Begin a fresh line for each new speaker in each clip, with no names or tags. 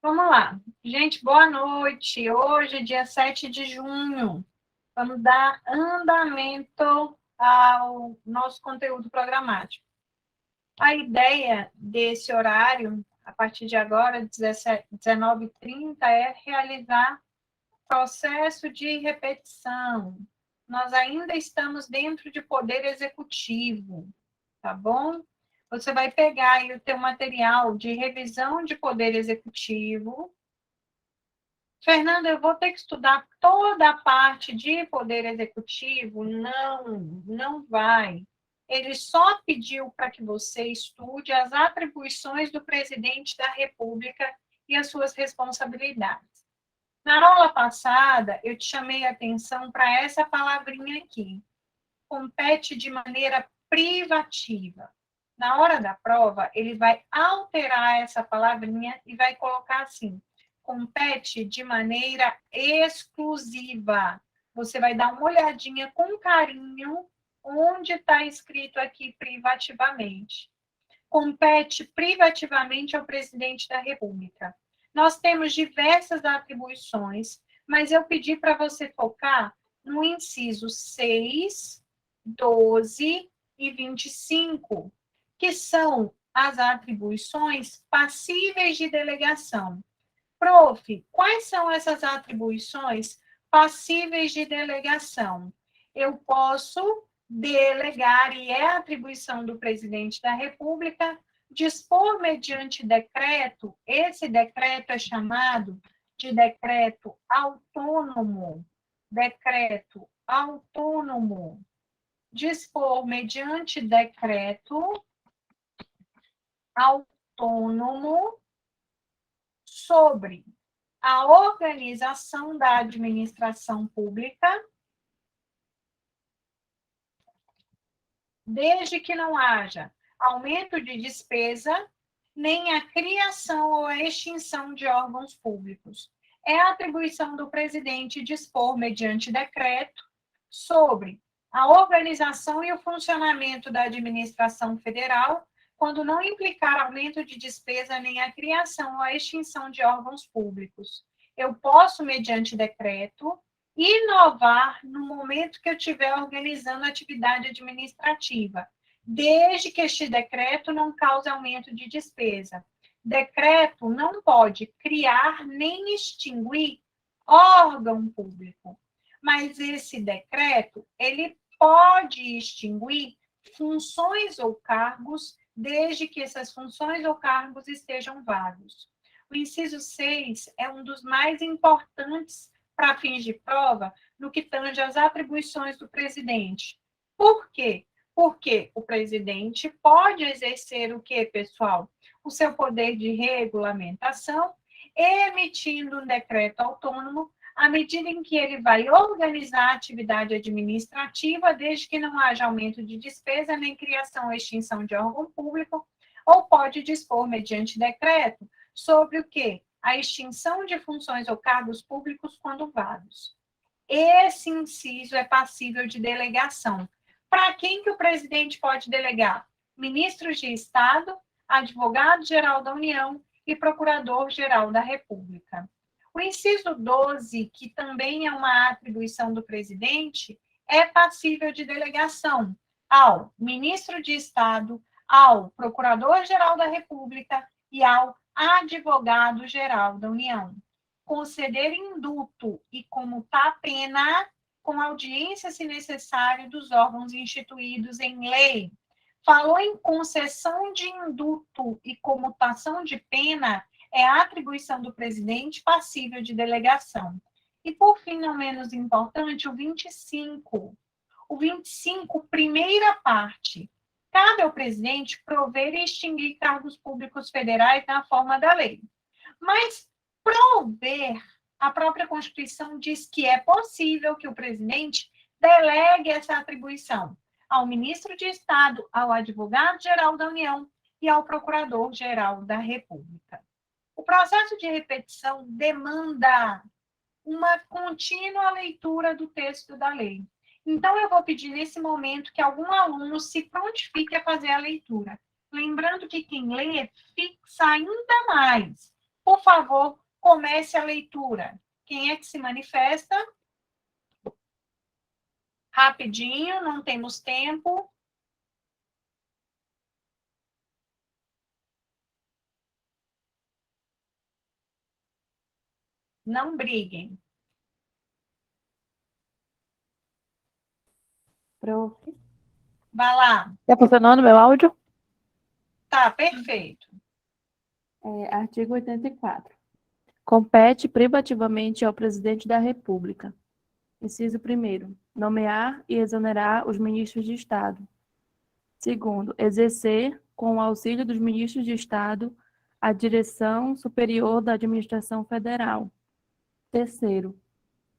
Vamos lá. Gente, boa noite. Hoje é dia 7 de junho. Vamos dar andamento ao nosso conteúdo programático. A ideia desse horário, a partir de agora, 19h30, é realizar processo de repetição. Nós ainda estamos dentro de poder executivo, tá bom? Você vai pegar aí o teu material de revisão de poder executivo. Fernanda, eu vou ter que estudar toda a parte de poder executivo? Não vai. Ele só pediu para que você estude as atribuições do presidente da República e as suas responsabilidades. Na aula passada, eu te chamei a atenção para essa palavrinha aqui. Compete de maneira privativa. Na hora da prova, ele vai alterar essa palavrinha e vai colocar assim: compete de maneira exclusiva. Você vai dar uma olhadinha com carinho onde está escrito aqui privativamente. Compete privativamente ao presidente da República. Nós temos diversas atribuições, mas eu pedi para você focar no inciso 6, 12 e 25, que são as atribuições passíveis de delegação. Prof, quais são essas atribuições passíveis de delegação? Eu posso delegar, e é atribuição do presidente da República, dispor mediante decreto, esse decreto é chamado de decreto autônomo. Decreto autônomo. Dispor mediante decreto autônomo sobre a organização da administração pública, desde que não haja aumento de despesa, nem a criação ou a extinção de órgãos públicos. É a atribuição do presidente dispor, mediante decreto, sobre a organização e o funcionamento da administração federal, quando não implicar aumento de despesa nem a criação ou a extinção de órgãos públicos. Eu posso, mediante decreto, inovar no momento que eu estiver organizando a atividade administrativa, desde que este decreto não cause aumento de despesa. Decreto não pode criar nem extinguir órgão público, mas esse decreto, ele pode extinguir funções ou cargos, desde que essas funções ou cargos estejam vagos. O inciso 6 é um dos mais importantes para fins de prova no que tange às atribuições do presidente. Por quê? Porque o presidente pode exercer o quê, pessoal? O seu poder de regulamentação, emitindo um decreto autônomo à medida em que ele vai organizar a atividade administrativa, desde que não haja aumento de despesa, nem criação ou extinção de órgão público, ou pode dispor, mediante decreto, sobre o quê? A extinção de funções ou cargos públicos quando vagos. Esse inciso é passível de delegação. Para quem que o presidente pode delegar? Ministros de Estado, advogado-geral da União e procurador-geral da República. O inciso 12, que também é uma atribuição do presidente, é passível de delegação ao ministro de Estado, ao procurador-geral da República e ao advogado-geral da União. Conceder induto e comutar a pena com audiência, se necessário, dos órgãos instituídos em lei. Falou em concessão de induto e comutação de pena, é a atribuição do presidente passível de delegação. E, por fim, não menos importante, o 25. O 25, primeira parte. Cabe ao presidente prover e extinguir cargos públicos federais na forma da lei. Mas prover, a própria Constituição diz que é possível que o presidente delegue essa atribuição ao ministro de Estado, ao advogado-geral da União e ao procurador-geral da República. O processo de repetição demanda uma contínua leitura do texto da lei. Então, eu vou pedir nesse momento que algum aluno se prontifique a fazer a leitura. Lembrando que quem lê fixa ainda mais. Por favor, comece a leitura. Quem é que se manifesta? Rapidinho, não temos tempo. Não briguem.
Prof.
Vai lá.
Tá funcionando meu áudio?
Tá, perfeito.
Artigo 84. Compete privativamente ao Presidente da República. Inciso 1º. Nomear e exonerar os ministros de Estado. 2º. Exercer, com o auxílio dos ministros de Estado, a direção superior da Administração Federal. 3º.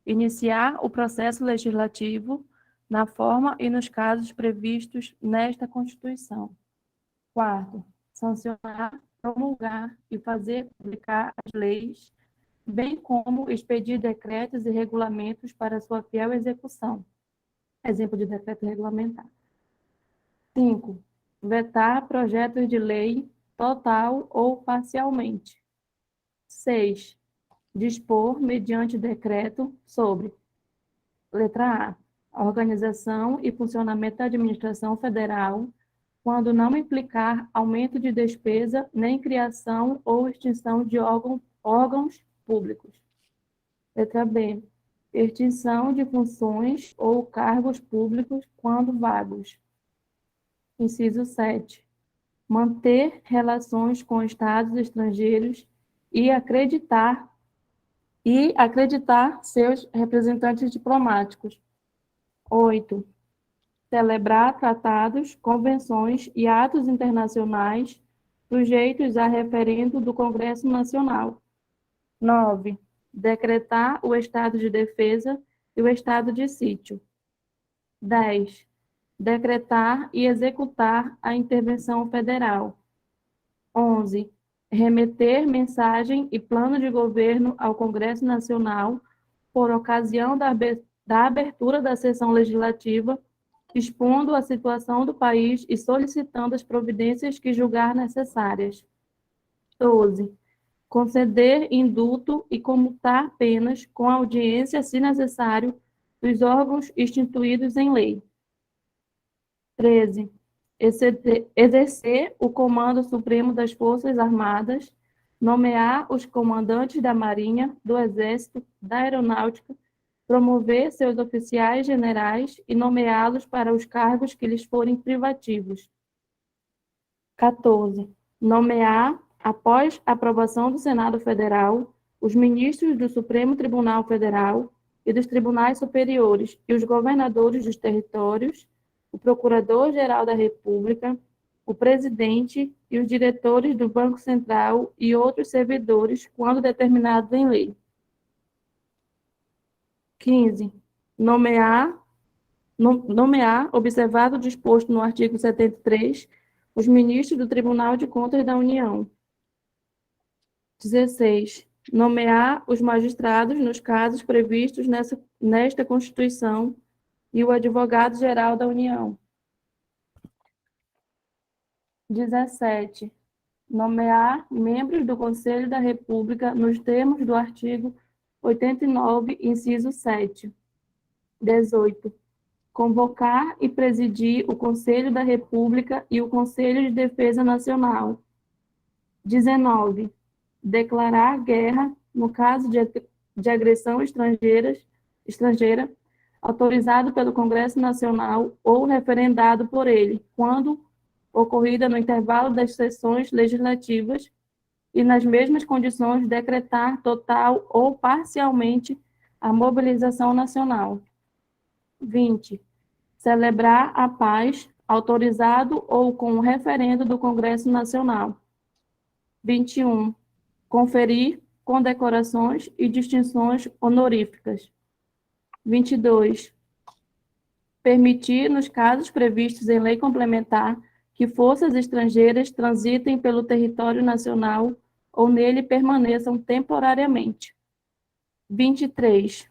Iniciar o processo legislativo na forma e nos casos previstos nesta Constituição. 4º. Sancionar, promulgar e fazer publicar as leis, bem como expedir decretos e regulamentos para sua fiel execução. Exemplo de decreto regulamentar. 5. Vetar projetos de lei total ou parcialmente. 6. Dispor, mediante decreto, sobre: letra A. Organização e funcionamento da administração federal, quando não implicar aumento de despesa nem criação ou extinção de órgãos públicos. Letra B. Extinção de funções ou cargos públicos quando vagos. Inciso 7. Manter relações com estados estrangeiros e acreditar seus representantes diplomáticos. 8. Celebrar tratados, convenções e atos internacionais sujeitos a referendo do Congresso Nacional. 9. Decretar o estado de defesa e o estado de sítio. 10. Decretar e executar a intervenção federal. 11. Remeter mensagem e plano de governo ao Congresso Nacional por ocasião da abertura da sessão legislativa, expondo a situação do país e solicitando as providências que julgar necessárias. 12. Conceder indulto e comutar penas com audiência, se necessário, dos órgãos instituídos em lei. 13. Exercer o Comando Supremo das Forças Armadas, nomear os comandantes da Marinha, do Exército, da Aeronáutica, promover seus oficiais generais e nomeá-los para os cargos que lhes forem privativos. 14. Nomear, após aprovação do Senado Federal, os ministros do Supremo Tribunal Federal e dos tribunais superiores e os governadores dos territórios, o Procurador-Geral da República, o presidente e os diretores do Banco Central e outros servidores, quando determinados em lei. 15. Nomear, observado o disposto no artigo 73, os ministros do Tribunal de Contas da União. 16. Nomear os magistrados nos casos previstos nesta Constituição e o advogado-geral da União. 17. Nomear membros do Conselho da República nos termos do artigo 89, inciso 7. 18. Convocar e presidir o Conselho da República e o Conselho de Defesa Nacional. 19. Declarar guerra, no caso de agressão estrangeira, autorizado pelo Congresso Nacional ou referendado por ele, quando ocorrida no intervalo das sessões legislativas e nas mesmas condições decretar total ou parcialmente a mobilização nacional. 20. Celebrar a paz, autorizado ou com o referendo do Congresso Nacional. 21. Conferir condecorações e distinções honoríficas. 22. Permitir, nos casos previstos em lei complementar, que forças estrangeiras transitem pelo território nacional ou nele permaneçam temporariamente. 23.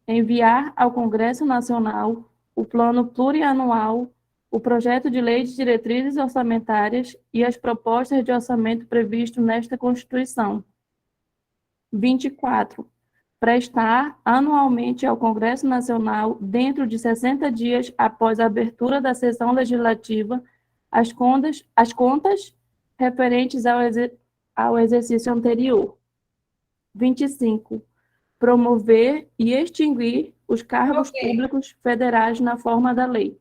Enviar ao Congresso Nacional o Plano Plurianual, o projeto de lei de diretrizes orçamentárias e as propostas de orçamento previsto nesta Constituição. 24. Prestar anualmente ao Congresso Nacional, dentro de 60 dias após a abertura da sessão legislativa, as contas referentes ao exercício anterior. 25. Promover e extinguir os cargos públicos federais na forma da lei.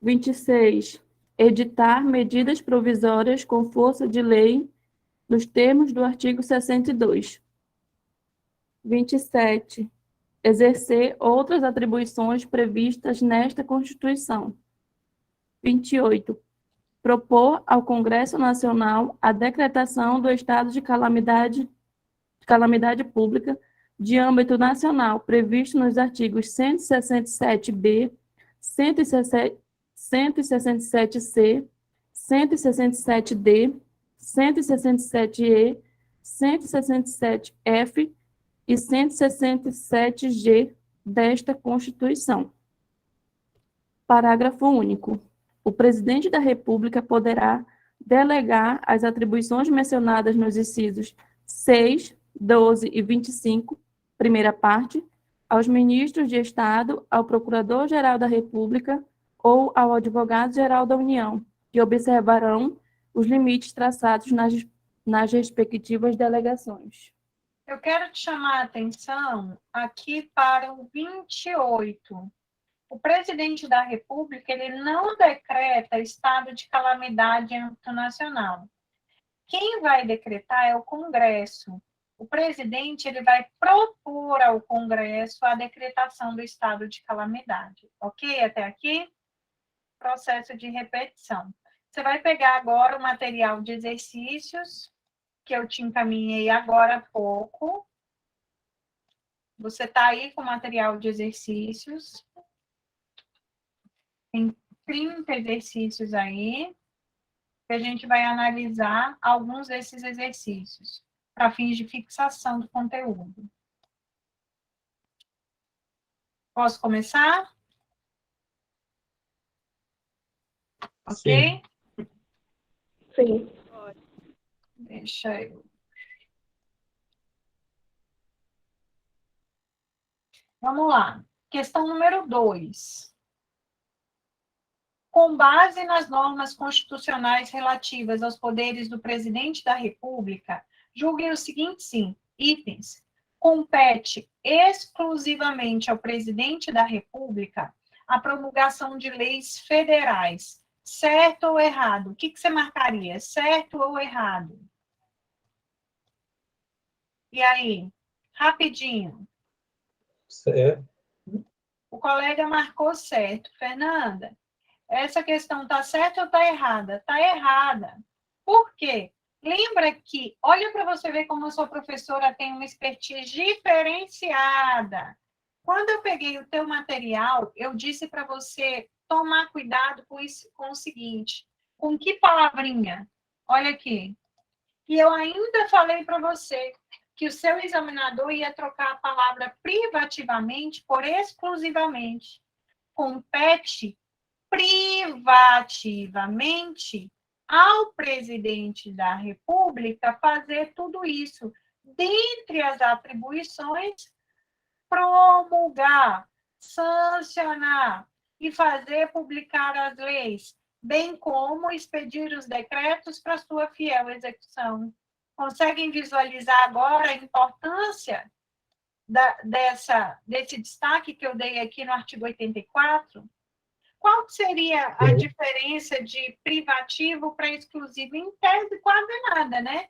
26. Editar medidas provisórias com força de lei nos termos do artigo 62. 27. Exercer outras atribuições previstas nesta Constituição. 28. Propor ao Congresso Nacional a decretação do estado de calamidade pública de âmbito nacional, previsto nos artigos 167b, 167c, 167d, 167e, 167f e 167g desta Constituição. Parágrafo único. O presidente da República poderá delegar as atribuições mencionadas nos incisos 6, 12 e 25, primeira parte, aos ministros de Estado, ao Procurador-Geral da República ou ao Advogado-Geral da União, que observarão os limites traçados nas respectivas delegações.
Eu quero te chamar a atenção aqui para o 28. O presidente da República, ele não decreta estado de calamidade em âmbito nacional. Quem vai decretar é o Congresso. O presidente, ele vai propor ao Congresso a decretação do estado de calamidade. Ok? Até aqui? Processo de repetição. Você vai pegar agora o material de exercícios que eu te encaminhei agora há pouco. Você está aí com o material de exercícios. Tem 30 exercícios aí, que a gente vai analisar alguns desses exercícios, para fins de fixação do conteúdo. Posso começar? Ok?
Sim.
Deixa eu... Vamos lá. Questão número 2. Com base nas normas constitucionais relativas aos poderes do presidente da República, julguem os seguintes itens. Compete exclusivamente ao presidente da República a promulgação de leis federais. Certo ou errado? O que você marcaria? Certo ou errado? E aí? Rapidinho.
Certo.
O colega marcou certo. Fernanda, essa questão está certa ou está errada? Está errada. Por quê? Lembra que, olha para você ver como a sua professora tem uma expertise diferenciada. Quando eu peguei o teu material, eu disse para você tomar cuidado com o seguinte. Com que palavrinha? Olha aqui. E eu ainda falei para você que o seu examinador ia trocar a palavra privativamente por exclusivamente. Compete privativamente ao presidente da República fazer tudo isso. Dentre as atribuições, promulgar, sancionar e fazer publicar as leis, bem como expedir os decretos para sua fiel execução. Conseguem visualizar agora a importância desse destaque que eu dei aqui no artigo 84? Qual seria a diferença de privativo para exclusivo? Em tese, quase nada, né?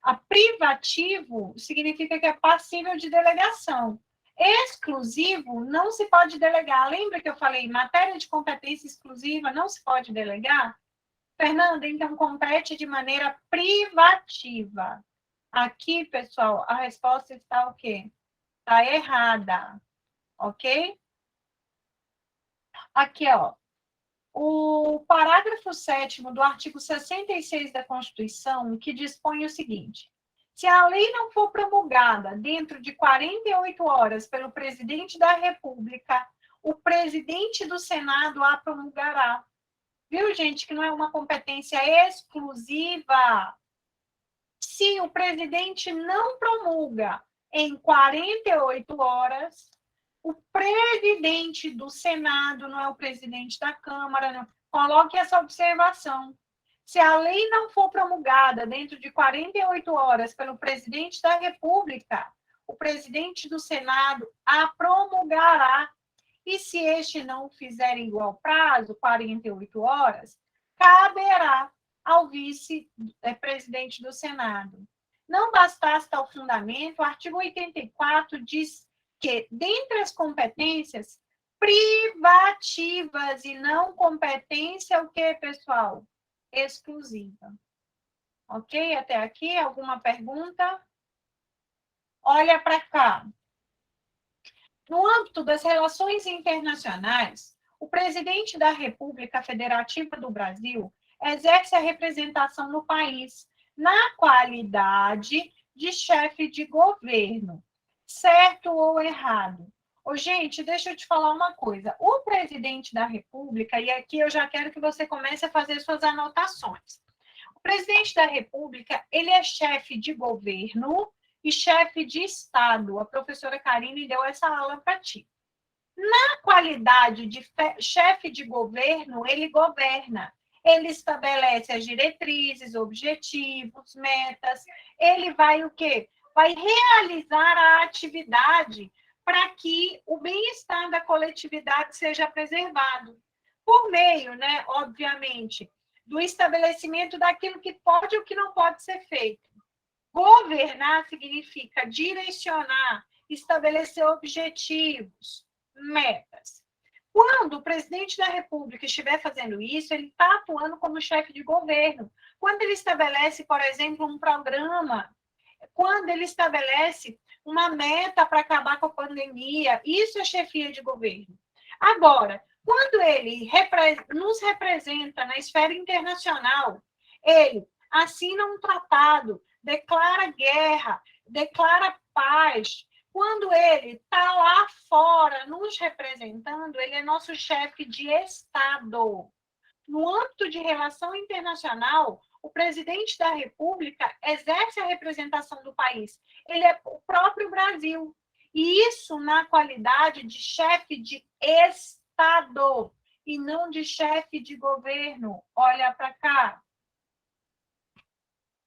A privativo significa que é passível de delegação. Exclusivo não se pode delegar. Lembra que eu falei, matéria de competência exclusiva não se pode delegar? Fernanda, então compete de maneira privativa. Aqui, pessoal, a resposta está o quê? Está errada. Ok? Aqui, ó. O parágrafo 7º do artigo 66 da Constituição, que dispõe o seguinte: se a lei não for promulgada dentro de 48 horas pelo presidente da República, o presidente do Senado a promulgará. Viu, gente, que não é uma competência exclusiva. Se o presidente não promulga em 48 horas, o presidente do Senado, não é o presidente da Câmara, não. Coloque essa observação. Se a lei não for promulgada dentro de 48 horas pelo presidente da República, o presidente do Senado a promulgará. E se este não fizer em igual prazo, 48 horas, caberá ao vice-presidente do Senado. Não bastasse tal fundamento, o artigo 84 diz que, dentre as competências privativas e não competência, o que, pessoal? Exclusiva. Ok? Até aqui, alguma pergunta? Olha para cá. No âmbito das relações internacionais, o presidente da República Federativa do Brasil exerce a representação no país na qualidade de chefe de governo, certo ou errado? Ô, gente, deixa eu te falar uma coisa. O presidente da República, e aqui eu já quero que você comece a fazer suas anotações. O presidente da República, ele é chefe de governo e chefe de Estado. A professora Karine deu essa aula para ti. Na qualidade de chefe de governo, ele governa. Ele estabelece as diretrizes, objetivos, metas. Ele vai o quê? Vai realizar a atividade para que o bem-estar da coletividade seja preservado. Por meio, né, obviamente, do estabelecimento daquilo que pode e o que não pode ser feito. Governar significa direcionar, estabelecer objetivos, metas. Quando o presidente da República estiver fazendo isso, ele está atuando como chefe de governo. Quando ele estabelece, por exemplo, um programa, quando ele estabelece uma meta para acabar com a pandemia, isso é chefia de governo. Agora, quando ele nos representa na esfera internacional, ele assina um tratado, declara guerra, declara paz. Quando ele está lá fora nos representando, ele é nosso chefe de Estado. No âmbito de relação internacional, o presidente da República exerce a representação do país. Ele é o próprio Brasil. E isso na qualidade de chefe de Estado e não de chefe de governo. Olha para cá.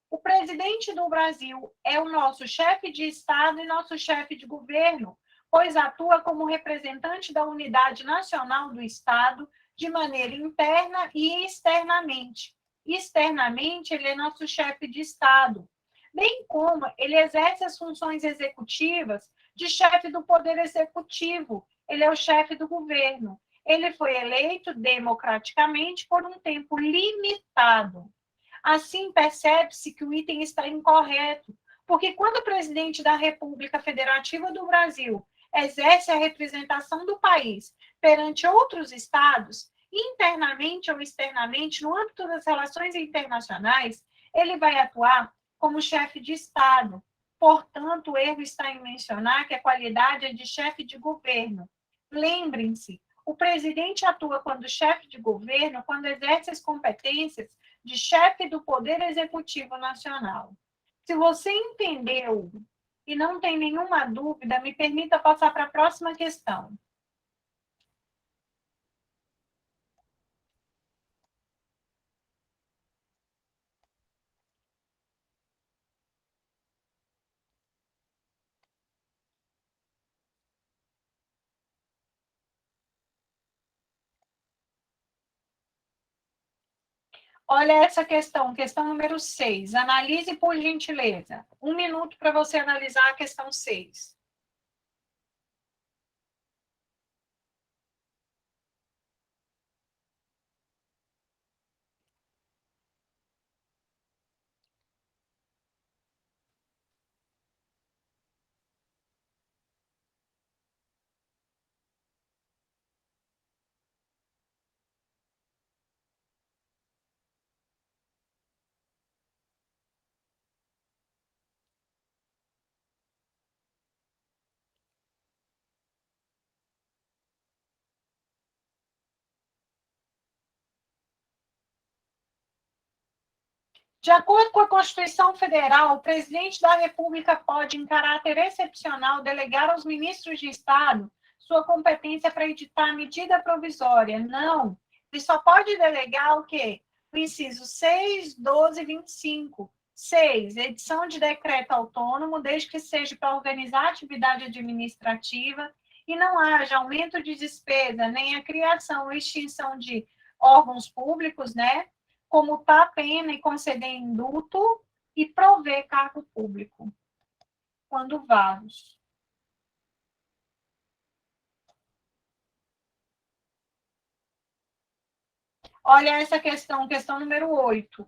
O presidente do Brasil é o nosso chefe de Estado e nosso chefe de governo, pois atua como representante da unidade nacional do Estado de maneira interna e externamente. Externamente, ele é nosso chefe de Estado, bem como ele exerce as funções executivas de chefe do Poder Executivo, ele é o chefe do governo. Ele foi eleito democraticamente por um tempo limitado. Assim, percebe-se que o item está incorreto, porque quando o presidente da República Federativa do Brasil exerce a representação do país perante outros estados, internamente ou externamente, no âmbito das relações internacionais, ele vai atuar como chefe de Estado. Portanto, o erro está em mencionar que a qualidade é de chefe de governo. Lembrem-se, o presidente atua quando chefe de governo, quando exerce as competências de chefe do Poder Executivo Nacional. Se você entendeu e não tem nenhuma dúvida, me permita passar para a próxima questão. Olha essa questão, questão número 6. Analise por gentileza. 1 minuto para você analisar a questão 6. De acordo com a Constituição Federal, o presidente da República pode, em caráter excepcional, delegar aos ministros de Estado sua competência para editar medida provisória. Não. Ele só pode delegar o quê? O inciso 6, 12 e 25. 6. Edição de decreto autônomo, desde que seja para organizar a atividade administrativa e não haja aumento de despesa, nem a criação ou extinção de órgãos públicos, né? Comutar a pena e conceder indulto e prover cargo público, quando vagos. Olha essa questão número 8.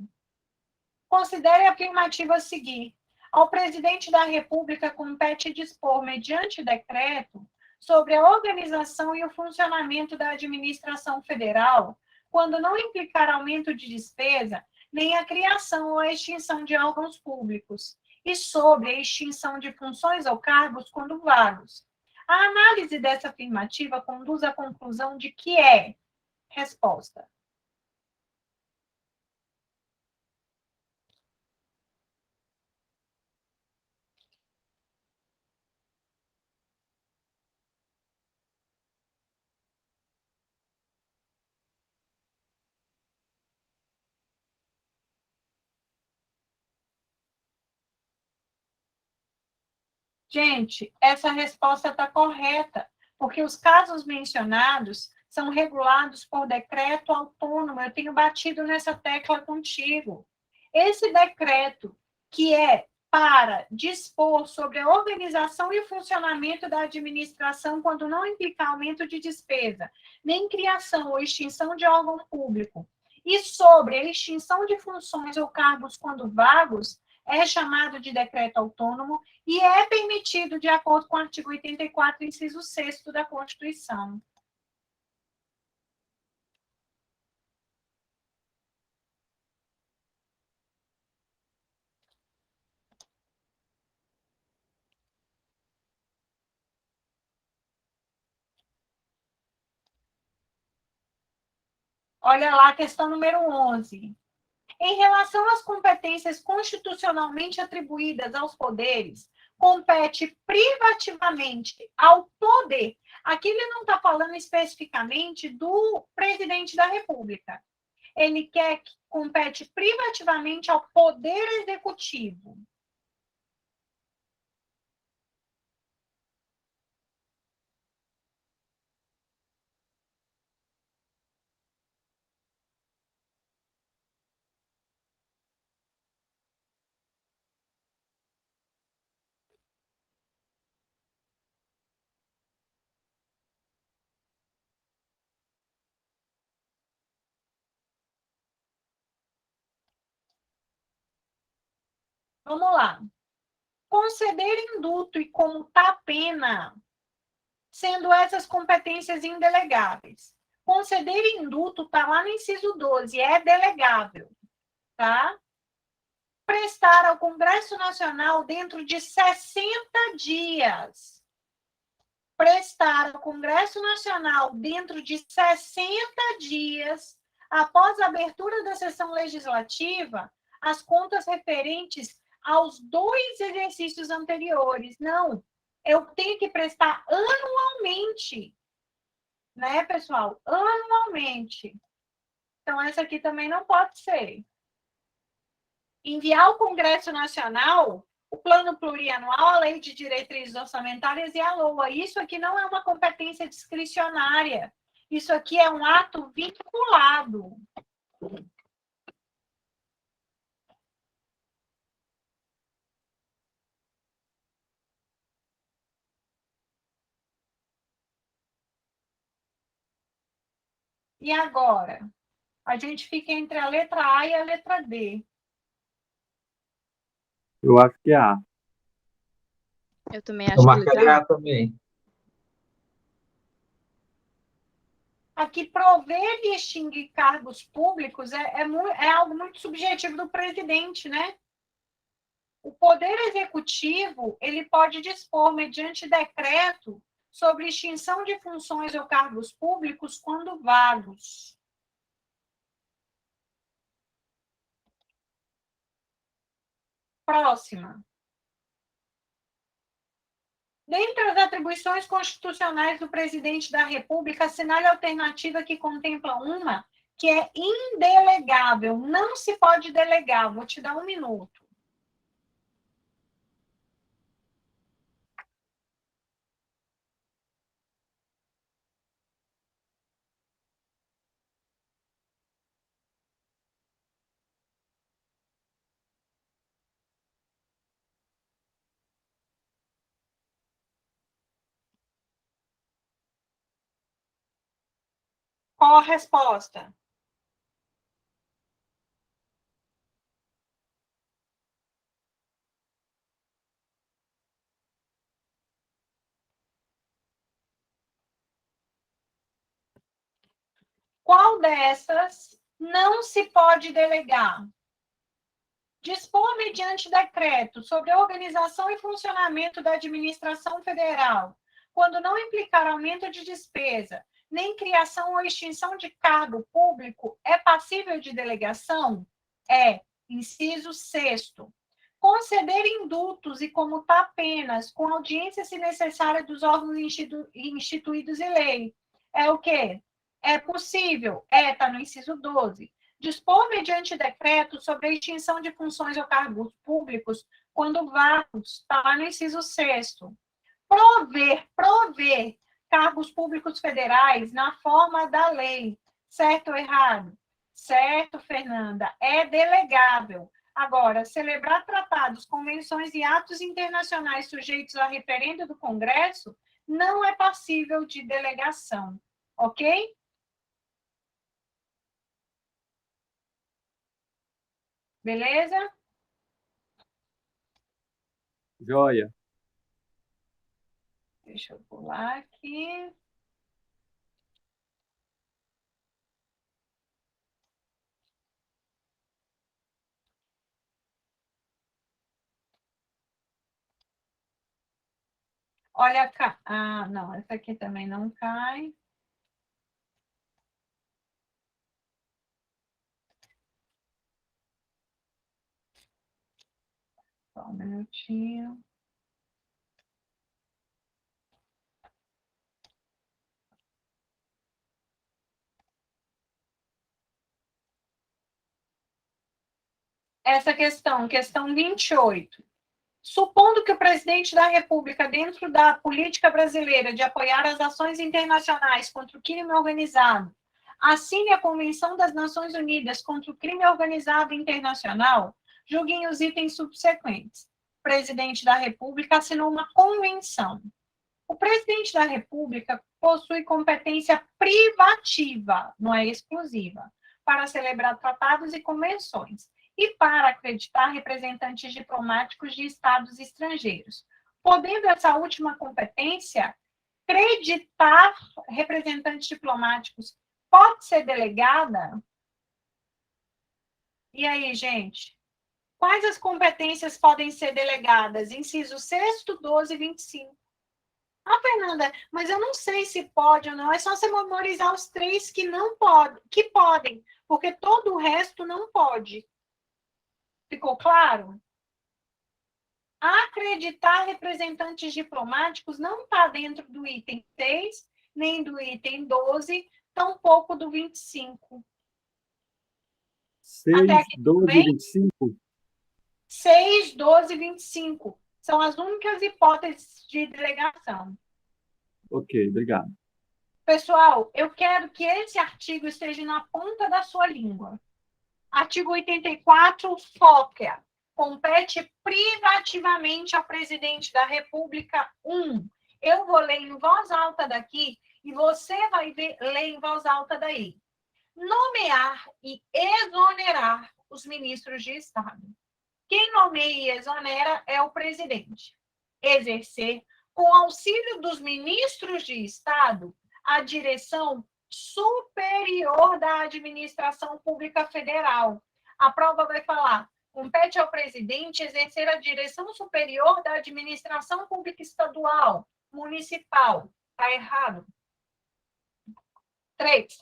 Considere a afirmativa a seguir. Ao presidente da República compete dispor, mediante decreto, sobre a organização e o funcionamento da administração federal, quando não implicar aumento de despesa, nem a criação ou a extinção de órgãos públicos, e sobre a extinção de funções ou cargos quando vagos. A análise dessa afirmativa conduz à conclusão de que é resposta. Gente, essa resposta está correta, porque os casos mencionados são regulados por decreto autônomo. Eu tenho batido nessa tecla contigo. Esse decreto, que é para dispor sobre a organização e funcionamento da administração quando não implicar aumento de despesa, nem criação ou extinção de órgão público, e sobre a extinção de funções ou cargos quando vagos, é chamado de decreto autônomo e é permitido de acordo com o artigo 84, inciso 6º da Constituição. Olha lá a questão número 11. Em relação às competências constitucionalmente atribuídas aos poderes, compete privativamente ao poder. Aqui ele não está falando especificamente do presidente da República. Ele quer que compete privativamente ao poder executivo. Vamos lá. Conceder indulto e comutar a pena, sendo essas competências indelegáveis. Conceder indulto está lá no inciso 12, é delegável, tá? Prestar ao Congresso Nacional dentro de 60 dias. Prestar ao Congresso Nacional dentro de 60 dias, após a abertura da sessão legislativa, as contas referentes aos 2 exercícios anteriores. Não, eu tenho que prestar anualmente, né, pessoal? Anualmente. Então, essa aqui também não pode ser. Enviar ao Congresso Nacional o Plano Plurianual, a Lei de Diretrizes Orçamentárias e a LOA. Isso aqui não é uma competência discricionária. Isso aqui é um ato vinculado. E agora? A gente fica entre a letra A e a letra D.
Eu acho que é A.
Eu também
Eu
acho que
marcaria
letra
A também.
Aqui, prover e extinguir cargos públicos é algo muito subjetivo do presidente, né? O Poder Executivo, ele pode dispor, mediante decreto, sobre extinção de funções ou cargos públicos quando vagos. Próxima. Dentre as atribuições constitucionais do presidente da República, assinale a alternativa que contempla uma que é indelegável, não se pode delegar. Vou te dar 1 minuto. Qual a resposta? Qual dessas não se pode delegar? Dispor mediante decreto sobre a organização e funcionamento da administração federal, quando não implicar aumento de despesa, nem criação ou extinção de cargo público, é passível de delegação? É. Inciso 6º. Conceder indultos e comutar penas com audiência, se necessária, dos órgãos instituídos em lei. É o quê? É possível? É, está no inciso 12. Dispor mediante decreto sobre a extinção de funções ou cargos públicos quando vagos, está lá no inciso 6º. Prover cargos públicos federais na forma da lei. Certo ou errado? Certo, Fernanda. É delegável. Agora, celebrar tratados, convenções e atos internacionais sujeitos a referendo do Congresso não é passível de delegação. Ok? Beleza?
Joia.
Deixa eu pular aqui. Olha cá. Ah, não, essa aqui também não cai. Só um minutinho. Essa questão 28. Supondo que o presidente da República, dentro da política brasileira de apoiar as ações internacionais contra o crime organizado, assine a Convenção das Nações Unidas contra o Crime Organizado Internacional, julguem os itens subsequentes. O presidente da República assinou uma convenção. O presidente da República possui competência privativa, não é exclusiva, para celebrar tratados e convenções e para acreditar representantes diplomáticos de estados estrangeiros. Podendo essa última competência, acreditar representantes diplomáticos pode ser delegada? E aí, gente? Quais as competências podem ser delegadas? Inciso 6º, 12 e 25. Ah, Fernanda, mas eu não sei se pode ou não. É só você memorizar os 3 que não podem, que podem, porque todo o resto não pode. Ficou claro? Acreditar representantes diplomáticos não está dentro do item 6, nem do item 12, tampouco do 25.
6,
Até aqui,
12 e 25?
6, 12 e 25. São as únicas hipóteses de delegação.
Ok, obrigado.
Pessoal, eu quero que esse artigo esteja na ponta da sua língua. Artigo 84, foca. Compete privativamente ao presidente da República. 1. Eu vou ler em voz alta daqui e você vai ler em voz alta daí. Nomear e exonerar os ministros de Estado. Quem nomeia e exonera é o presidente. Exercer, com auxílio dos ministros de Estado, a direção superior da administração pública federal. A prova vai falar: compete ao presidente exercer a direção superior da administração pública estadual, municipal. Está errado. 3.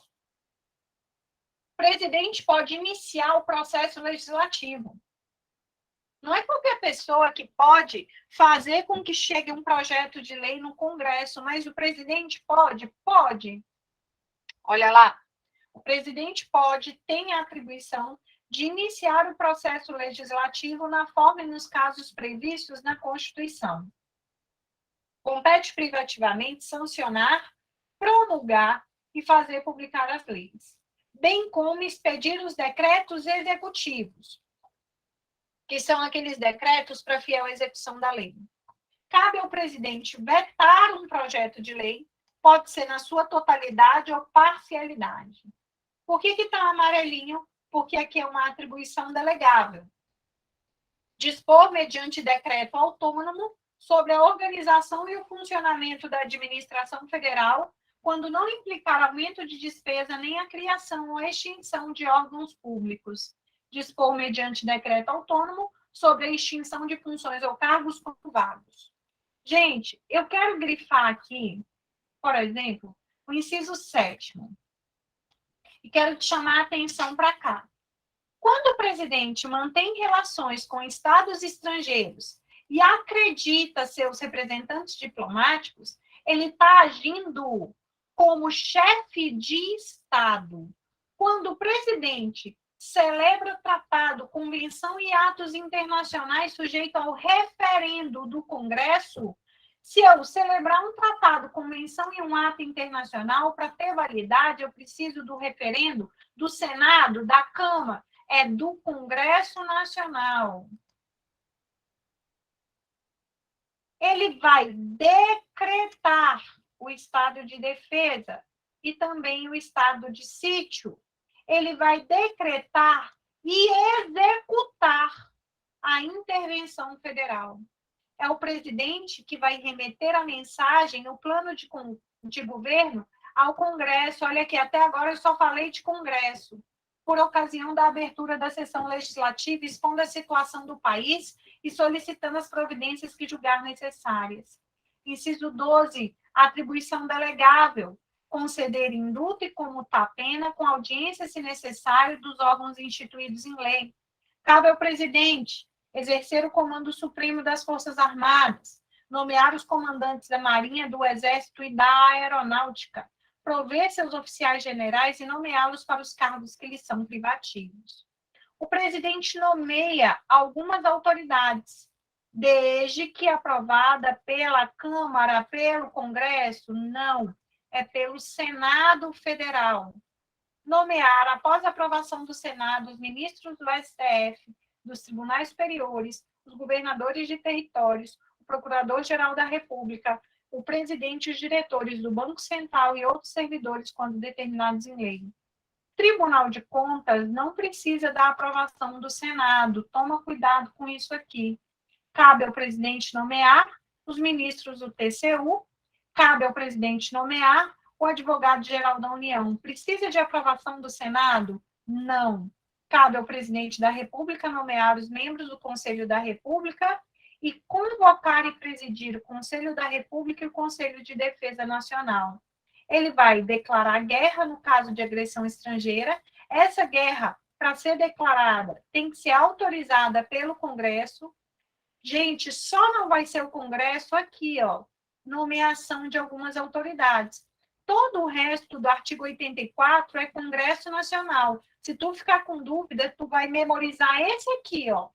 O presidente pode iniciar o processo legislativo. Não é qualquer pessoa que pode fazer com que chegue um projeto de lei no Congresso, mas o presidente pode? Pode. Olha lá, o presidente pode, tem a atribuição de iniciar o processo legislativo na forma e nos casos previstos na Constituição. Compete privativamente sancionar, promulgar e fazer publicar as leis, bem como expedir os decretos executivos, que são aqueles decretos para fiel execução da lei. Cabe ao presidente vetar um projeto de lei, pode ser na sua totalidade ou parcialidade. Por que está amarelinho? Porque aqui é uma atribuição delegável. Dispor, mediante decreto autônomo, sobre a organização e o funcionamento da administração federal, quando não implicar aumento de despesa nem a criação ou extinção de órgãos públicos. Dispor, mediante decreto autônomo, sobre a extinção de funções ou cargos vagos. Gente, eu quero grifar aqui, por exemplo, o inciso 7º. E quero te chamar a atenção para cá. Quando o presidente mantém relações com estados estrangeiros e acredita seus representantes diplomáticos, ele está agindo como chefe de Estado. Quando o presidente celebra tratado, convenção e atos internacionais sujeitos ao referendo do Congresso, se eu celebrar um tratado, convenção e um ato internacional, para ter validade, eu preciso do referendo do Senado, da Câmara, do Congresso Nacional. Ele vai decretar o estado de defesa e também o estado de sítio. Ele vai decretar e executar a intervenção federal. É o presidente que vai remeter a mensagem, o plano de governo ao Congresso. Olha aqui, até agora eu só falei de Congresso, por ocasião da abertura da sessão legislativa, expondo a situação do país e solicitando as providências que julgar necessárias. Inciso 12, atribuição delegável, conceder indulto e comutar a pena com audiência, se necessário, dos órgãos instituídos em lei. Cabe ao presidente exercer o comando supremo das Forças Armadas, nomear os comandantes da Marinha, do Exército e da Aeronáutica, prover seus oficiais generais e nomeá-los para os cargos que lhes são privativos. O presidente nomeia algumas autoridades, desde que aprovada pela Câmara, pelo Congresso, não, é pelo Senado Federal. Nomear, após a aprovação do Senado, os ministros do STF, dos tribunais superiores, os governadores de territórios, o procurador-geral da República, o presidente e os diretores do Banco Central e outros servidores, quando determinados em lei. Tribunal de Contas não precisa da aprovação do Senado. Toma cuidado com isso aqui. Cabe ao presidente nomear os ministros do TCU, cabe ao presidente nomear o advogado-geral da União. Precisa de aprovação do Senado? Não. Cabe ao presidente da República nomear os membros do Conselho da República e convocar e presidir o Conselho da República e o Conselho de Defesa Nacional. Ele vai declarar guerra no caso de agressão estrangeira. Essa guerra, para ser declarada, tem que ser autorizada pelo Congresso. Gente, só não vai ser o Congresso aqui, ó, nomeação de algumas autoridades. Todo o resto do artigo 84 é Congresso Nacional. Se tu ficar com dúvida, tu vai memorizar esse aqui, ó.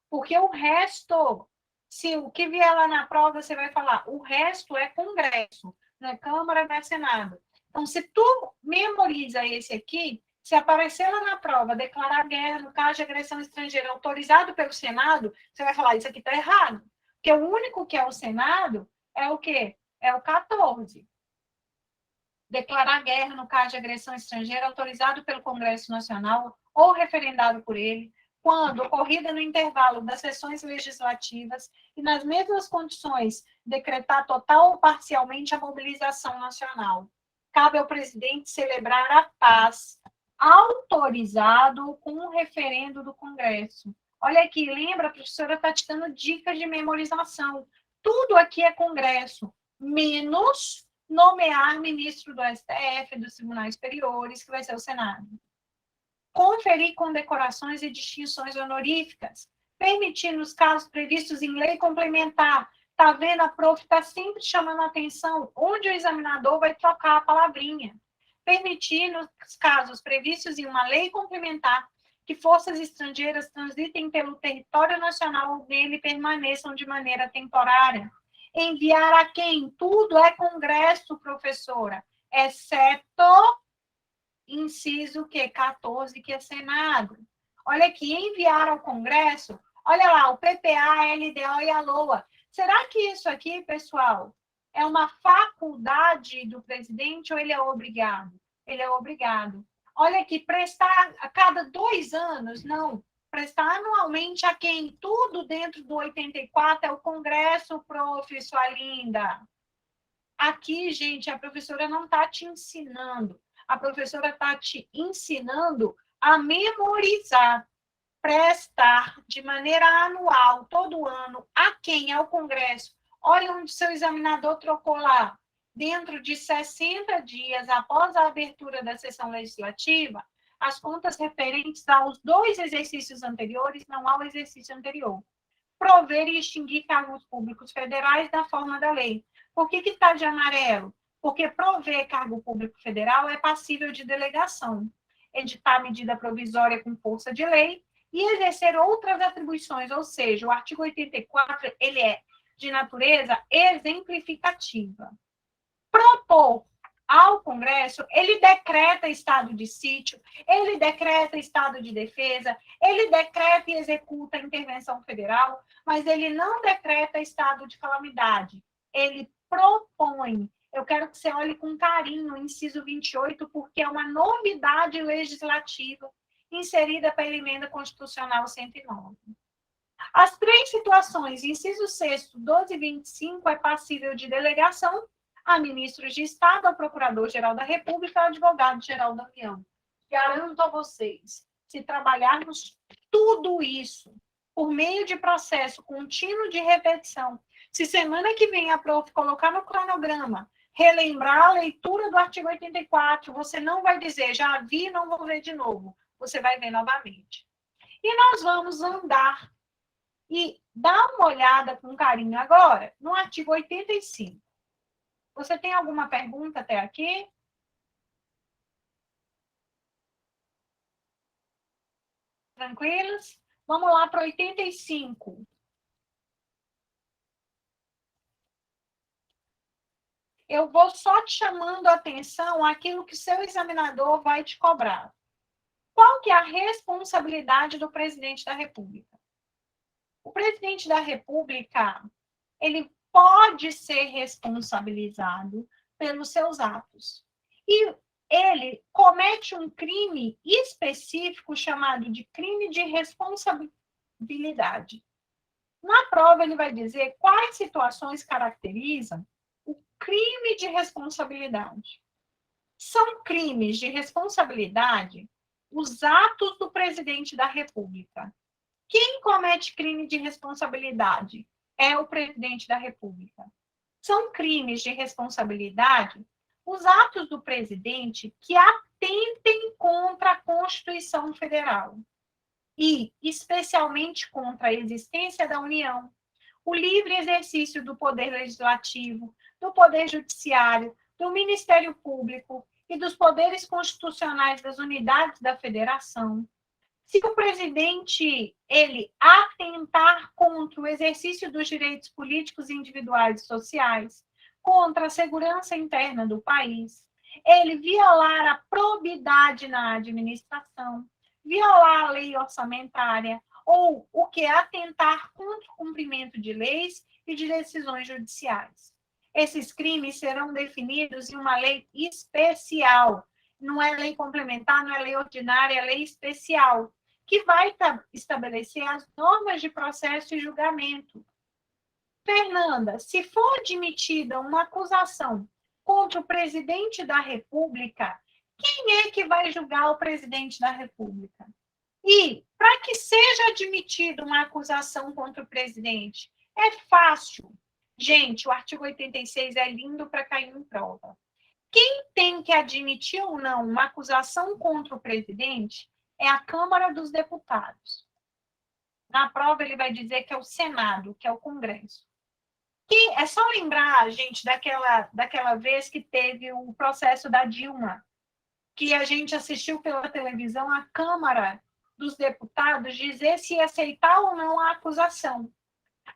Porque o resto, se o que vier lá na prova, você vai falar, o resto é Congresso, não é Câmara, não é Senado. Então, se tu memoriza esse aqui, se aparecer lá na prova, declarar guerra no caso de agressão estrangeira autorizado pelo Senado, você vai falar, isso aqui está errado. Porque o único que é o Senado é o quê? É o 14. Declarar guerra no caso de agressão estrangeira autorizado pelo Congresso Nacional ou referendado por ele, quando ocorrida no intervalo das sessões legislativas e nas mesmas condições decretar total ou parcialmente a mobilização nacional. Cabe ao presidente celebrar a paz, autorizado com um referendo do Congresso. Olha aqui, lembra, a professora está te dando dicas de memorização. Tudo aqui é Congresso, menos nomear ministro do STF, dos tribunais superiores, que vai ser o Senado. Conferir condecorações e distinções honoríficas. permitir nos casos previstos em lei complementar. Tá vendo? A prof está sempre chamando a atenção onde o examinador vai trocar a palavrinha. Permitir, nos casos previstos em uma lei complementar, que forças estrangeiras transitem pelo território nacional ou nele permaneçam de maneira temporária. Enviar a quem? Tudo é Congresso, professora, exceto inciso que 14, que é Senado. Olha aqui, enviar ao Congresso, olha lá, o PPA, a LDO e a LOA. Será que isso aqui, pessoal, é uma faculdade do presidente ou ele é obrigado? Ele é obrigado. Olha aqui, prestar a cada 2 anos, não. Prestar anualmente a quem? Tudo dentro do 84 é o Congresso, prof, sua linda. Aqui, gente, a professora não está te ensinando. A professora está te ensinando a memorizar, prestar de maneira anual, todo ano, a quem? Ao Congresso. Olha onde seu examinador trocou lá. Dentro de 60 dias após a abertura da sessão legislativa, as contas referentes aos 2 exercícios anteriores, não ao exercício anterior. Prover e extinguir cargos públicos federais da forma da lei. Por que está de amarelo? Porque prover cargo público federal é passível de delegação, editar medida provisória com força de lei e exercer outras atribuições, ou seja, o artigo 84, ele é de natureza exemplificativa. Propor ao Congresso, ele decreta estado de sítio, ele decreta estado de defesa, ele decreta e executa a intervenção federal, mas ele não decreta estado de calamidade. Ele propõe. Eu quero que você olhe com carinho o inciso 28, porque é uma novidade legislativa inserida pela emenda constitucional 109. As 3 situações, inciso 6º, 12 e 25, é passível de delegação a ministros de Estado, ao Procurador-Geral da República, ao Advogado-Geral da União. Garanto a vocês, se trabalharmos tudo isso por meio de processo contínuo de repetição, se semana que vem a prof colocar no cronograma, relembrar a leitura do artigo 84, você não vai dizer, já vi, não vou ver de novo. Você vai ver novamente. E nós vamos andar e dar uma olhada com carinho agora no artigo 85. Você tem alguma pergunta até aqui? Tranquilos? Vamos lá para 85. Eu vou só te chamando a atenção aquilo que o seu examinador vai te cobrar. Qual que é a responsabilidade do presidente da República? O presidente da República, ele pode ser responsabilizado pelos seus atos. E ele comete um crime específico chamado de crime de responsabilidade. Na prova, ele vai dizer quais situações caracterizam o crime de responsabilidade. São crimes de responsabilidade os atos do presidente da República. Quem comete crime de responsabilidade é o presidente da República. São crimes de responsabilidade os atos do presidente que atentem contra a Constituição Federal e, especialmente, contra a existência da União, o livre exercício do poder legislativo, do poder judiciário, do Ministério Público e dos poderes constitucionais das unidades da Federação. Se o presidente, ele atentar contra o exercício dos direitos políticos individuais e sociais, contra a segurança interna do país, ele violar a probidade na administração, violar a lei orçamentária, ou o que é atentar contra o cumprimento de leis e de decisões judiciais. Esses crimes serão definidos em uma lei especial. Não é lei complementar, não é lei ordinária, é lei especial, que vai estabelecer as normas de processo e julgamento. Fernanda, se for admitida uma acusação contra o presidente da República, quem é que vai julgar o presidente da República? E, para que seja admitida uma acusação contra o presidente, é fácil. Gente, o artigo 86 é lindo para cair em prova. Quem tem que admitir ou não uma acusação contra o presidente é a Câmara dos Deputados. Na prova, ele vai dizer que é o Senado, que é o Congresso. Que é só lembrar, gente, daquela vez que teve o processo da Dilma, que a gente assistiu pela televisão a Câmara dos Deputados dizer se ia aceitar ou não a acusação.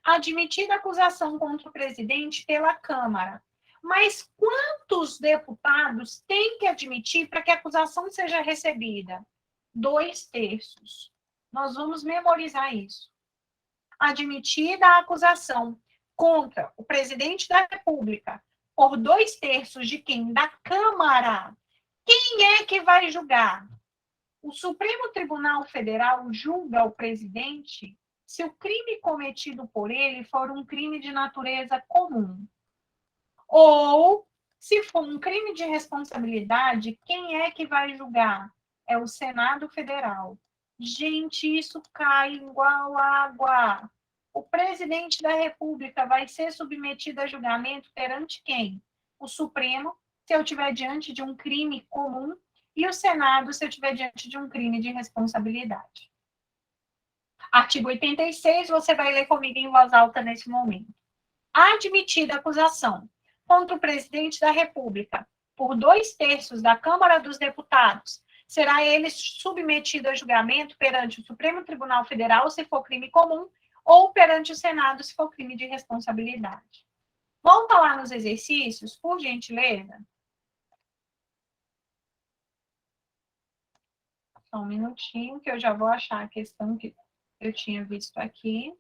Admitida a acusação contra o presidente pela Câmara. Mas quantos deputados têm que admitir para que a acusação seja recebida? 2/3. Nós vamos memorizar isso. Admitida a acusação contra o presidente da República por 2/3 de quem? Da Câmara. Quem é que vai julgar? O Supremo Tribunal Federal julga o presidente se o crime cometido por ele for um crime de natureza comum. Ou, se for um crime de responsabilidade, quem é que vai julgar? É o Senado Federal. Gente, isso cai igual água. O presidente da República vai ser submetido a julgamento perante quem? O Supremo, se eu estiver diante de um crime comum, e o Senado, se eu estiver diante de um crime de responsabilidade. Artigo 86, você vai ler comigo em voz alta nesse momento. Admitida a acusação contra o presidente da República por 2/3 da Câmara dos Deputados, será ele submetido a julgamento perante o Supremo Tribunal Federal, se for crime comum, ou perante o Senado, se for crime de responsabilidade. Volta lá nos exercícios, por gentileza. Só um minutinho, que eu já vou achar a questão que eu tinha visto aqui.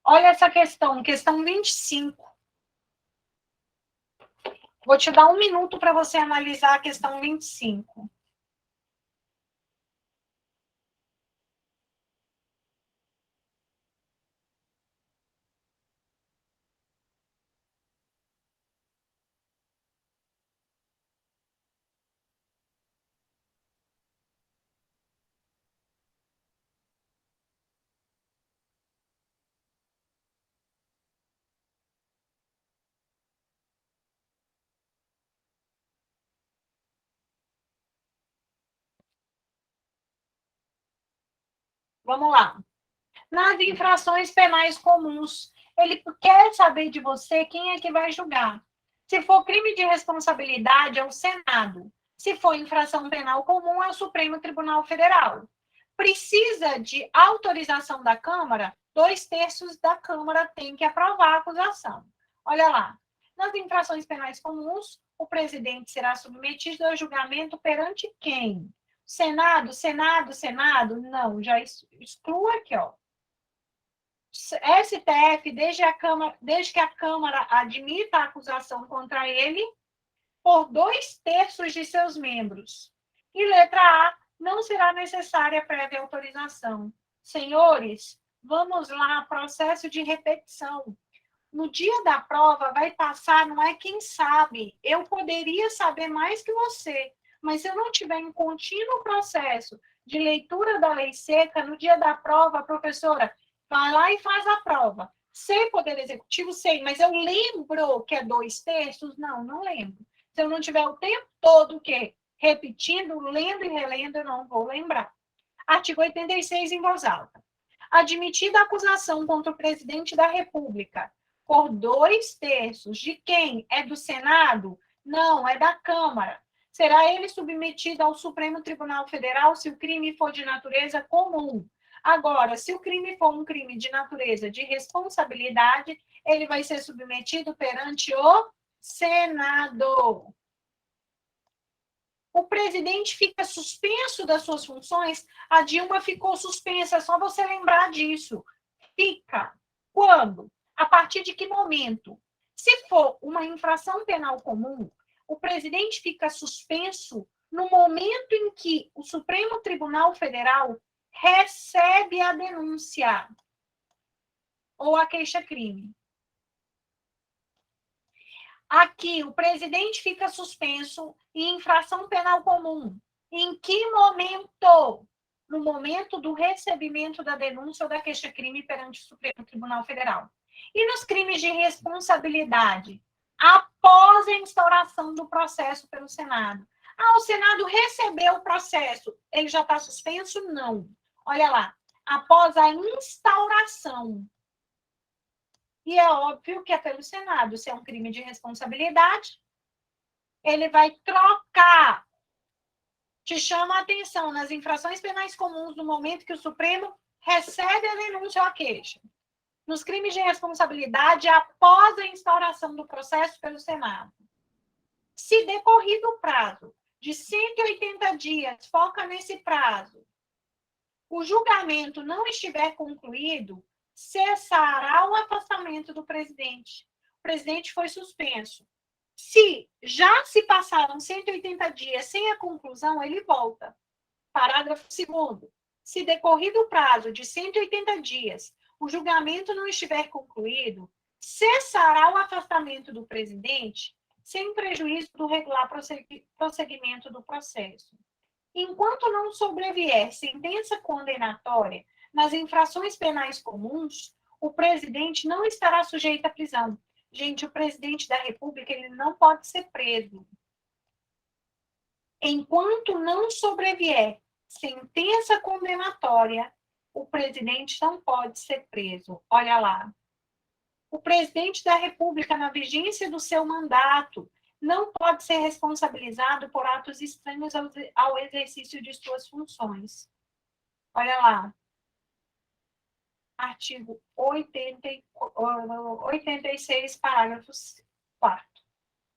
Olha essa questão 25. Vou te dar um minuto para você analisar a questão 25. Vamos lá. Nas infrações penais comuns, ele quer saber de você quem é que vai julgar. Se for crime de responsabilidade, é o Senado. Se for infração penal comum, é o Supremo Tribunal Federal. Precisa de autorização da Câmara, 2/3 da Câmara tem que aprovar a acusação. Olha lá. Nas infrações penais comuns, o presidente será submetido a julgamento perante quem? Senado? Não, já exclua aqui, ó. STF, desde que a Câmara admita a acusação contra ele, por 2/3 de seus membros. E letra A, não será necessária prévia autorização. Senhores, vamos lá, processo de repetição. No dia da prova vai passar, não é quem sabe. Eu poderia saber mais que você, mas se eu não tiver em contínuo processo de leitura da lei seca, no dia da prova, professora, vai lá e faz a prova. Sei Poder Executivo, sei, mas eu lembro que é 2/3? Não lembro. Se eu não tiver o tempo todo que repetindo, lendo e relendo, eu não vou lembrar. Artigo 86, em voz alta. Admitida a acusação contra o presidente da República por 2/3 de quem? É do Senado? Não, é da Câmara. Será ele submetido ao Supremo Tribunal Federal se o crime for de natureza comum. Agora, se o crime for um crime de natureza de responsabilidade, ele vai ser submetido perante o Senado. O presidente fica suspenso das suas funções, a Dilma ficou suspensa, é só você lembrar disso. Fica. Quando? A partir de que momento? Se for uma infração penal comum, o presidente fica suspenso no momento em que o Supremo Tribunal Federal recebe a denúncia ou a queixa-crime. Aqui, o presidente fica suspenso em infração penal comum. Em que momento? No momento do recebimento da denúncia ou da queixa-crime perante o Supremo Tribunal Federal. E nos crimes de responsabilidade? Após a instauração do processo pelo Senado. Ah, o Senado recebeu o processo, ele já está suspenso? Não. Olha lá, após a instauração. E é óbvio que é pelo Senado, se é um crime de responsabilidade, ele vai trocar. Te chama a atenção nas infrações penais comuns no momento que o Supremo recebe a denúncia ou a queixa. Nos crimes de responsabilidade, após a instauração do processo pelo Senado. Se decorrido o prazo de 180 dias, foca nesse prazo, o julgamento não estiver concluído, cessará o afastamento do presidente. O presidente foi suspenso. Se já se passaram 180 dias sem a conclusão, ele volta. Parágrafo 2º. Se decorrido o prazo de 180 dias, o julgamento não estiver concluído, cessará o afastamento do presidente sem prejuízo do regular prosseguimento do processo. Enquanto não sobrevier sentença condenatória nas infrações penais comuns, o presidente não estará sujeito à prisão. Gente, o presidente da República, ele não pode ser preso. Enquanto não sobrevier sentença condenatória, o presidente não pode ser preso. Olha lá. O presidente da República, na vigência do seu mandato, não pode ser responsabilizado por atos estranhos ao exercício de suas funções. Olha lá. Artigo 86, parágrafo 4º.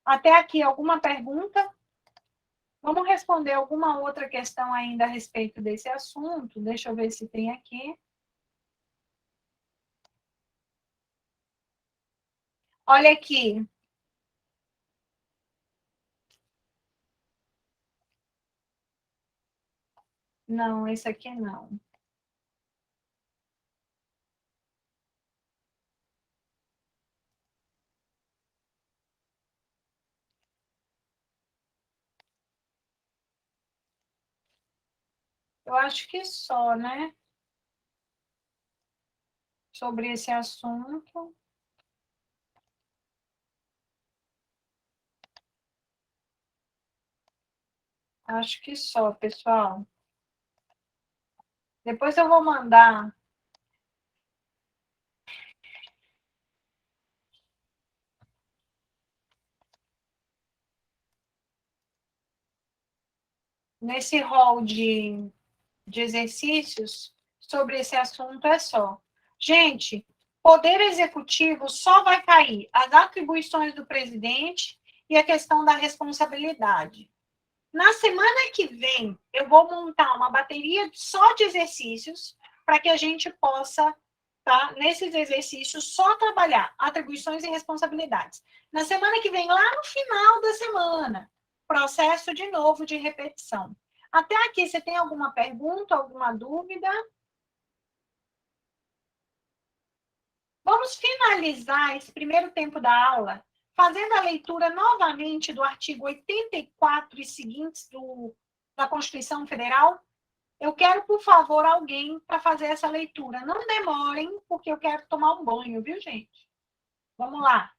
Até aqui, alguma pergunta? Vamos responder alguma outra questão ainda a respeito desse assunto. Deixa eu ver se tem aqui. Olha aqui. Não, esse aqui não. Eu acho que só, né? Sobre esse assunto. Acho que só, pessoal. Depois eu vou mandar. Nesse rol de exercícios sobre esse assunto é só. Gente, poder executivo só vai cair as atribuições do presidente e a questão da responsabilidade. Na semana que vem, eu vou montar uma bateria só de exercícios para que a gente possa, tá, nesses exercícios, só trabalhar atribuições e responsabilidades. Na semana que vem, lá no final da semana, processo de novo de repetição. Até aqui, você tem alguma pergunta, alguma dúvida? Vamos finalizar esse primeiro tempo da aula fazendo a leitura novamente do artigo 84 e seguintes da Constituição Federal. Eu quero, por favor, alguém para fazer essa leitura. Não demorem, porque eu quero tomar um banho, viu, gente? Vamos lá.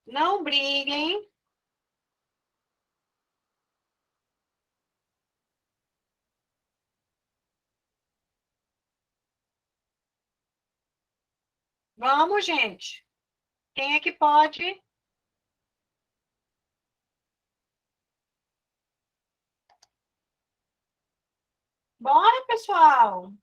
Não briguem. Vamos, gente. Quem é que pode? Bora, pessoal.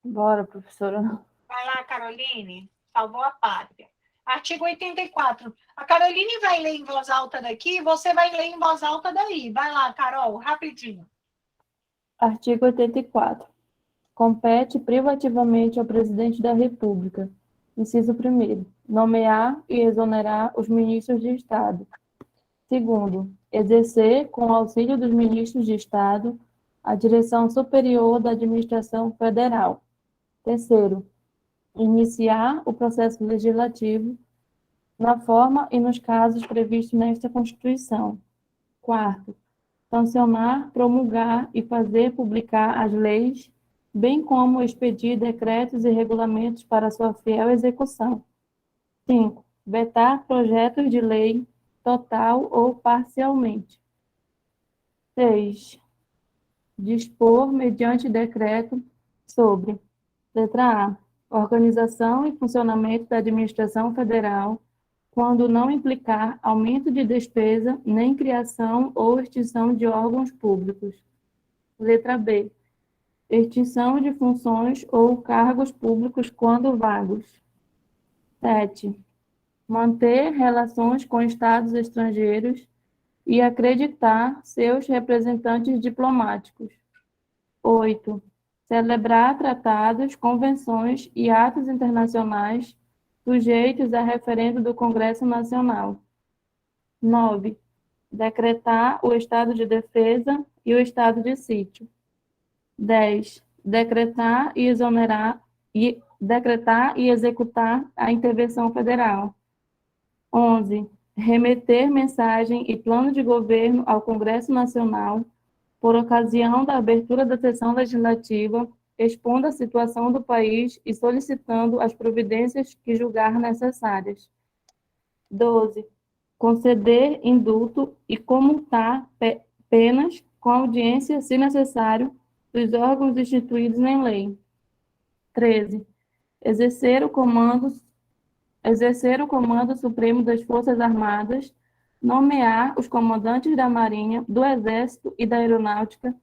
Bora, professora.
Vai lá, Caroline. Salvou a pátria. Artigo 84. A Caroline vai ler em voz alta daqui, você vai ler em voz alta daí. Vai lá, Carol, rapidinho.
Artigo 84. Compete privativamente ao presidente da República, inciso 1º, nomear e exonerar os ministros de Estado. 2º, exercer, com o auxílio dos ministros de Estado, a direção superior da administração federal. 3º, iniciar o processo legislativo na forma e nos casos previstos nesta Constituição. Quarto, sancionar, promulgar e fazer publicar as leis, bem como expedir decretos e regulamentos para sua fiel execução. 5. Vetar projetos de lei, total ou parcialmente. 6. Dispor, mediante decreto, sobre: letra A. Organização e funcionamento da administração federal, quando não implicar aumento de despesa, nem criação ou extinção de órgãos públicos. Letra B. Extinção de funções ou cargos públicos quando vagos. 7. Manter relações com estados estrangeiros e acreditar seus representantes diplomáticos. 8. Celebrar tratados, convenções e atos internacionais sujeitos a referendo do Congresso Nacional. 9. Decretar o estado de defesa e o estado de sítio. 10. Decretar e executar a intervenção federal. 11. Remeter mensagem e plano de governo ao Congresso Nacional por ocasião da abertura da sessão legislativa, expondo a situação do país e solicitando as providências que julgar necessárias. 12. Conceder indulto e comutar penas com audiência, se necessário, dos órgãos instituídos em lei. 13. Exercer o Comando Supremo das Forças Armadas, nomear os comandantes da Marinha, do Exército e da Aeronáutica,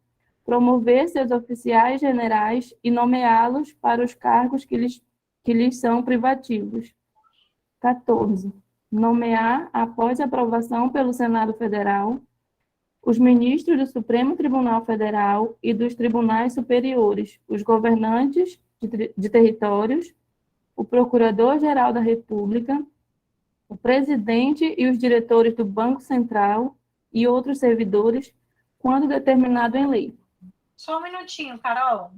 promover seus oficiais generais e nomeá-los para os cargos que lhes são privativos. 14. Nomear, após aprovação pelo Senado Federal, os ministros do Supremo Tribunal Federal e dos tribunais superiores, os governantes de territórios, o Procurador-Geral da República, o presidente e os diretores do Banco Central e outros servidores, quando determinado em lei.
Só um minutinho, Carol.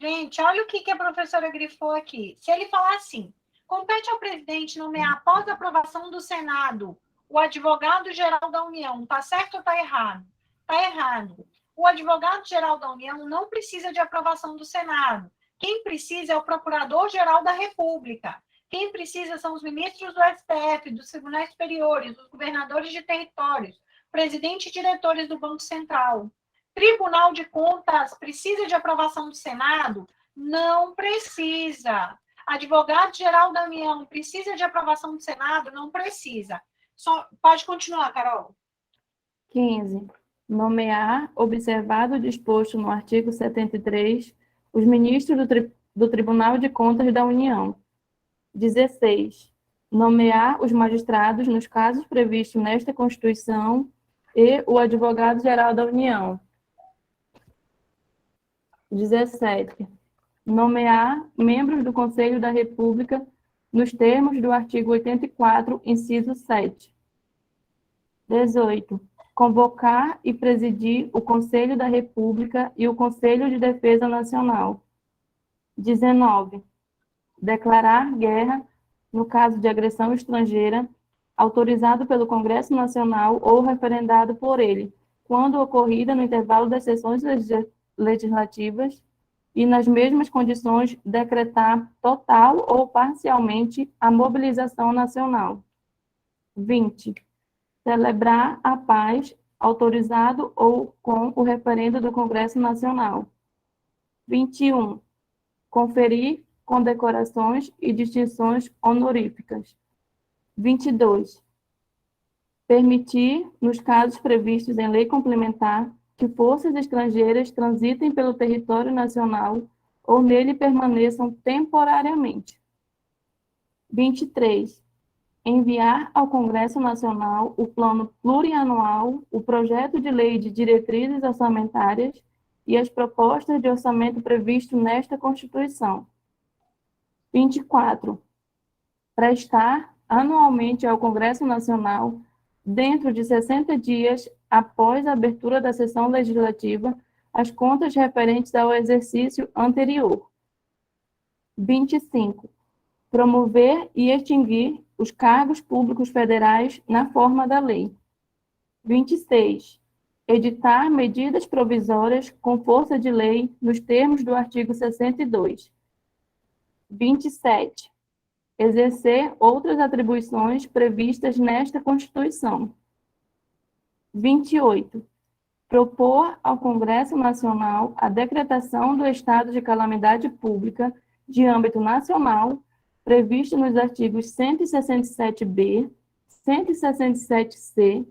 Gente, olha o que a professora grifou aqui. Se ele falar assim: compete ao presidente nomear após a aprovação do Senado o advogado-geral da União. Tá certo ou tá errado? Tá errado. O advogado-geral da União não precisa de aprovação do Senado. Quem precisa é o Procurador-Geral da República. Quem precisa são os ministros do STF, dos tribunais superiores, os governadores de territórios, presidente e diretores do Banco Central. Tribunal de Contas precisa de aprovação do Senado? Não precisa. Advogado-geral da União precisa de aprovação do Senado? Não precisa. Pode continuar, Carol.
15. Nomear, observado o disposto no artigo 73, os ministros do Tribunal de Contas da União. 16. Nomear os magistrados nos casos previstos nesta Constituição e o advogado-geral da União. 17. Nomear membros do Conselho da República nos termos do artigo 84, inciso 7. 18. Convocar e presidir o Conselho da República e o Conselho de Defesa Nacional. 19. Declarar guerra, no caso de agressão estrangeira, autorizado pelo Congresso Nacional ou referendado por ele, quando ocorrida no intervalo das sessões legislativas, e nas mesmas condições decretar total ou parcialmente a mobilização nacional. 20. Celebrar a paz, autorizado ou com o referendo do Congresso Nacional. 21. Conferir condecorações e distinções honoríficas. 22. Permitir, nos casos previstos em lei complementar, que forças estrangeiras transitem pelo território nacional ou nele permaneçam temporariamente. 23. Enviar ao Congresso Nacional o plano plurianual, o projeto de lei de diretrizes orçamentárias e as propostas de orçamento previsto nesta Constituição. 24. Prestar anualmente ao Congresso Nacional, dentro de 60 dias após a abertura da sessão legislativa, as contas referentes ao exercício anterior. 25. Promover e extinguir os cargos públicos federais na forma da lei. 26. Editar medidas provisórias com força de lei nos termos do artigo 62. 27. Exercer outras atribuições previstas nesta Constituição. 28. Propor ao Congresso Nacional a decretação do estado de calamidade pública de âmbito nacional, previsto nos artigos 167b, 167c,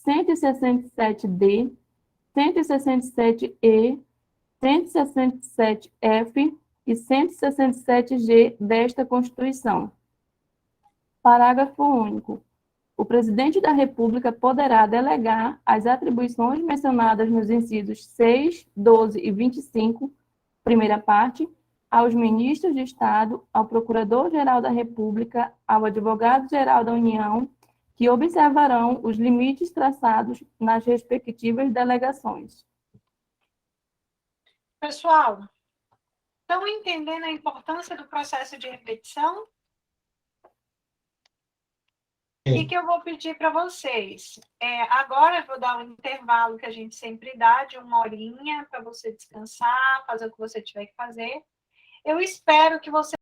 167d, 167e, 167f e 167g desta Constituição. Parágrafo único. O presidente da República poderá delegar as atribuições mencionadas nos incisos 6, 12 e 25, primeira parte, aos ministros de Estado, ao Procurador-Geral da República, ao Advogado-Geral da União, que observarão os limites traçados nas respectivas delegações.
Pessoal, estão entendendo a importância do processo de repetição? O que eu vou pedir para vocês? Agora eu vou dar um intervalo que a gente sempre dá, de 1 horinha, para você descansar, fazer o que você tiver que fazer. Eu espero que você